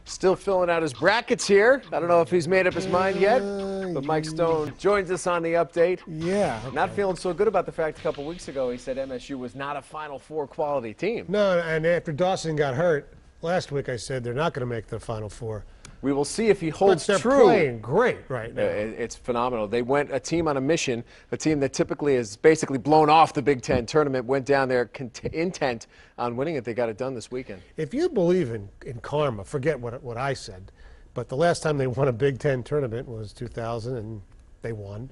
Still filling out his brackets here. I don't know if he's made up his mind yet, but Mike Stone joins us on the update. Yeah. Okay. Not feeling so good about the fact a couple weeks ago he said MSU was not a Final Four quality team. No, and after Dawson got hurt last week, I said they're not going to make the Final Four. We will see if he holds but they're true. Playing great right now. It's phenomenal. They went a team on a mission, a team that typically is basically blown off the Big Ten tournament, went down there intent on winning it. They got it done this weekend. If you believe in karma, forget what I said, but the last time they won a Big Ten tournament was 2000, and they won.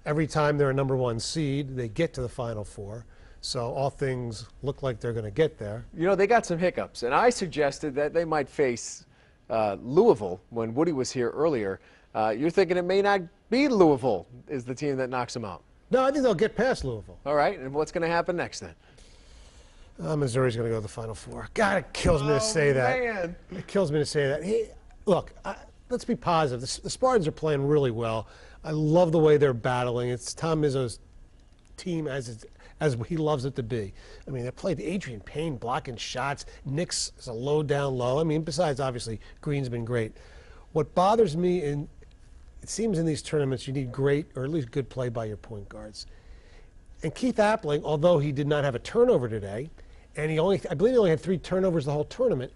Every time they're a #1 seed, they get to the Final Four. So all things look like they're going to get there. You know, they got some hiccups, and I suggested that they might face Louisville when Woody was here earlier. You're thinking it may not be Louisville is the team that knocks them out. No, I think they'll get past Louisville. All right, and what's going to happen next then? Missouri's going to go to the Final Four. God, it kills me to say that. Man. It kills me to say that. Hey, look, let's be positive. The Spartans are playing really well. I love the way they're battling. It's Tom Izzo's team as he loves it to be. I mean, they played Adrian Payne blocking shots. Nick's is a low down low. I mean, besides, obviously, Green's been great. What bothers me, it seems in these tournaments you need great or at least good play by your point guards. And Keith Appling, although he did not have a turnover today, and I believe he only had 3 turnovers the whole tournament,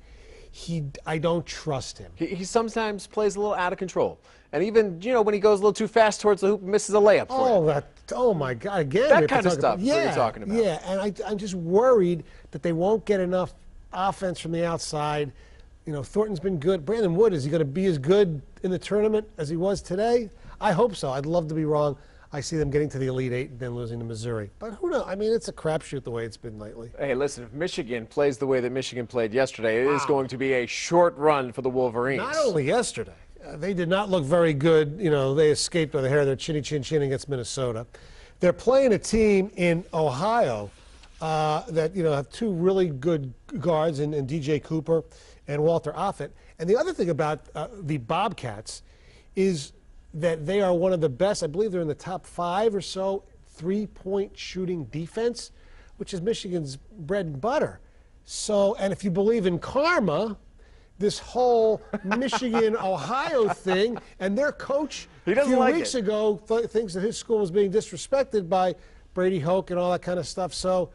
I don't trust him. He sometimes plays a little out of control. And even, you know, when he goes a little too fast towards the hoop, misses a layup for you. Oh my God, again. That kind of stuff is what you're talking about. Yeah, and I'm just worried that they won't get enough offense from the outside. You know, Thornton's been good. Brandon Wood, is he going to be as good in the tournament as he was today? I hope so. I'd love to be wrong. I see them getting to the Elite Eight and then losing to Missouri. But who knows? I mean, it's a crapshoot the way it's been lately. Hey, listen, if Michigan plays the way that Michigan played yesterday, it is going to be a short run for the Wolverines. Not only yesterday. They did not look very good. You know, they escaped by the hair of their chinny chin chin against Minnesota. They're playing a team in Ohio that, you know, have 2 really good guards in DJ Cooper and Walter Offit. And the other thing about the Bobcats is that they are one of the best, I believe they're in the top 5 or so, 3-point shooting defense, which is Michigan's bread and butter. So, and if you believe in karma, this whole Michigan-Ohio thing, and their coach a few weeks ago thinks that his school was being disrespected by Brady Hoke and all that kind of stuff. So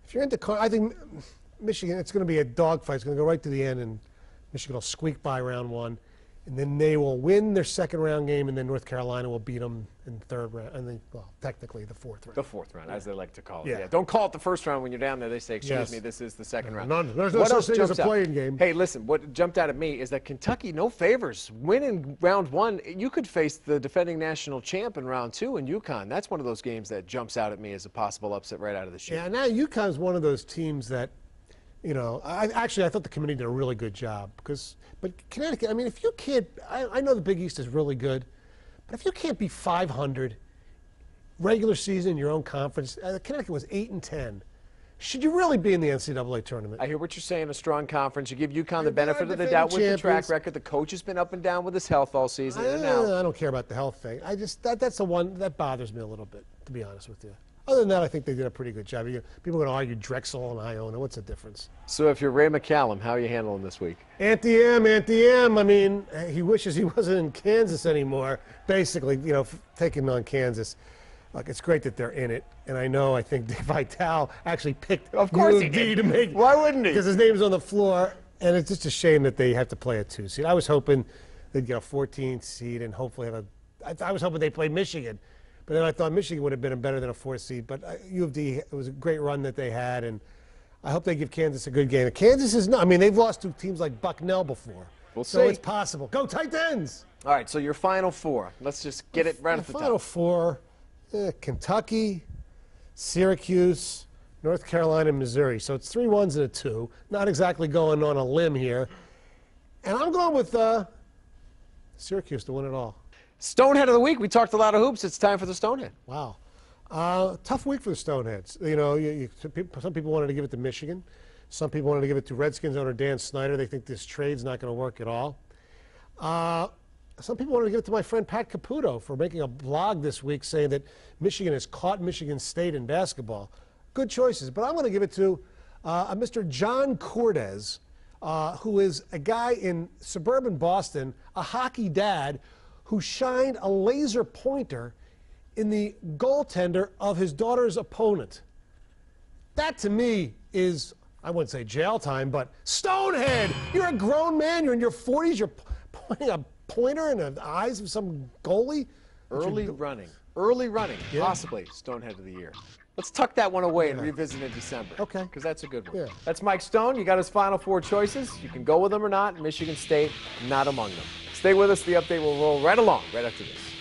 if you're into I think Michigan, it's going to be a dogfight. It's going to go right to the end, and Michigan will squeak by round 1. And then they will win their 2nd round game, and then North Carolina will beat them in the 3rd round, and then, well, technically the 4th round. The 4th round, as they like to call it. Yeah. Don't call it the 1st round when you're down there. They say, excuse me, this is the 2nd round. There's no such thing as a playing game. Hey, listen, what jumped out at me is that Kentucky, no favors. Winning round 1, you could face the defending national champ in round 2 in UConn. That's one of those games that jumps out at me as a possible upset right out of the chute. Yeah, now UConn's one of those teams that, you know, I thought the committee did a really good job but Connecticut, I mean, if you can't, I know the Big East is really good, but if you can't be 500 regular season in your own conference, Connecticut was 8-10. Should you really be in the NCAA tournament? I hear what you're saying, a strong conference. You give UConn the benefit of the doubt with the track record. The coach has been up and down with his health all season. I don't care about the health thing. That's the one that bothers me a little bit, to be honest with you. Other than that, I think they did a pretty good job. People are going to argue Drexel and Iona. What's the difference? So if you're Ray McCallum, how are you handling this week? Anti-M. I mean, he wishes he wasn't in Kansas anymore. Basically, you know, taking on Kansas. Look, it's great that they're in it. And I think Dave Vitale actually picked UD to make. Why wouldn't he? Because his name's on the floor. And it's just a shame that they have to play a 2 seed. I was hoping they'd get a 14th seed and hopefully have I was hoping they'd play Michigan. But then I thought Michigan would have been better than a 4th seed. But U of D, it was a great run that they had, and I hope they give Kansas a good game. Kansas is not. I mean, they've lost to teams like Bucknell before. We'll see. So it's possible. Go Titans! All right, so your Final 4. Let's just get it right at the top. Final 4, Kentucky, Syracuse, North Carolina, and Missouri. So it's 3 1s and a 2. Not exactly going on a limb here. And I'm going with Syracuse to win it all. Stonehead of the week. We talked a lot of hoops. It's time for the Stonehead. Wow. Tough week for the Stoneheads. You know, some people wanted to give it to Michigan. Some people wanted to give it to Redskins owner Dan Snyder. They think this trade's not going to work at all. Some people wanted to give it to my friend Pat Caputo for making a blog this week saying that Michigan has caught Michigan State in basketball. Good choices. But I'm going to give it to Mr. John Cordes who is a guy in suburban Boston, a hockey dad, who shined a laser pointer in the goaltender of his daughter's opponent. That, to me, is, I wouldn't say jail time, but stonehead. You're a grown man. You're in your 40s. You're pointing a pointer in the eyes of some goalie. Early running, possibly Stonehead of the Year. Let's tuck that one away and revisit in December. Okay. Because that's a good one. Yeah. That's Mike Stone. You got his final 4 choices. You can go with them or not. Michigan State, not among them. Stay with us. The update will roll right along right after this.